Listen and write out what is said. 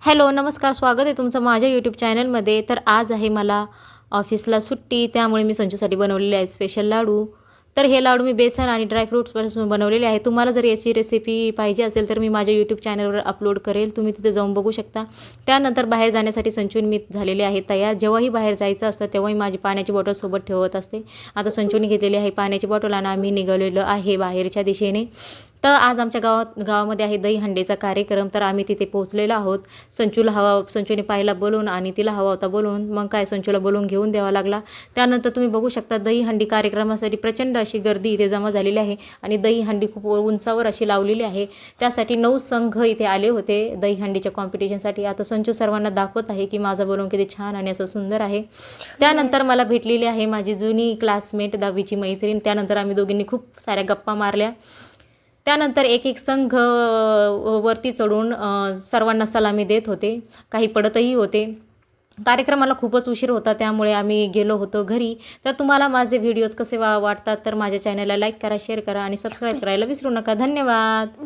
Hello, नमस्कार. स्वागत आहे तुमचं माझ्या यूट्यूब चॅनलमध्ये. तर आज आहे मला ऑफिसला सुट्टी, त्यामुळे मी संजूसाठी बनवलेले आहे स्पेशल लाडू. तर हे लाडू मी बेसन आणि ड्रायफ्रुट्सपासून बनवलेले आहे. तुम्हाला जर याची रेसिपी पाहिजे असेल तर मी माझ्या यूट्यूब चॅनलवर अपलोड करेल, तुम्ही तिथे जाऊन बघू शकता. त्यानंतर बाहेर जाण्यासाठी संचून मी झालेले आहे तयार. जेव्हाही बाहेर जायचं असतं तेव्हाही माझी पाण्याची बॉटल सोबत ठेवत असते. आता संचूने घेतलेली आहे पाण्याची बॉटल आणि आम्ही निघालेलो आहे बाहेरच्या दिशेने. तर आज आमच्या गावामध्ये आहे दहीहंडीचा कार्यक्रम. तर आम्ही तिथे पोहोचलेलो आहोत. संचूने पाहिला बोलून आणि तिला हवा होता बोलून, मग काय संचूला बोलून घेऊन द्यावा लागला. त्यानंतर तुम्ही बघू शकता दहीहंडी कार्यक्रमासाठी प्रचंड अशी गर्दी इथे जमा झालेली आहे आणि दहीहंडी खूप उंचावर अशी लावलेली आहे. त्यासाठी 9 संघ इथे आले होते दहीहंडीच्या कॉम्पिटिशनसाठी. आता संचू सर्वांना दाखवत आहे की माझा बोलून किती छान आणि असं सुंदर आहे. त्यानंतर मला भेटलेली आहे माझी जुनी क्लासमेट 10वीची मैत्रीण. त्यानंतर आम्ही दोघींनी खूप साऱ्या गप्पा मारल्या. त्यानंतर एक संघ वरती चढून सर्वांना सलामी देत होते, काही पडतही होते. कार्यक्रमाला खूपच उशीर होता, त्यामुळे आम्ही गेलो होतो घरी. तर तुम्हाला माझे व्हिडिओज कसे वाटतात तर माझ्या चॅनलला लाईक करा, शेअर करा आणि सबस्क्राईब करायला विसरू नका. धन्यवाद.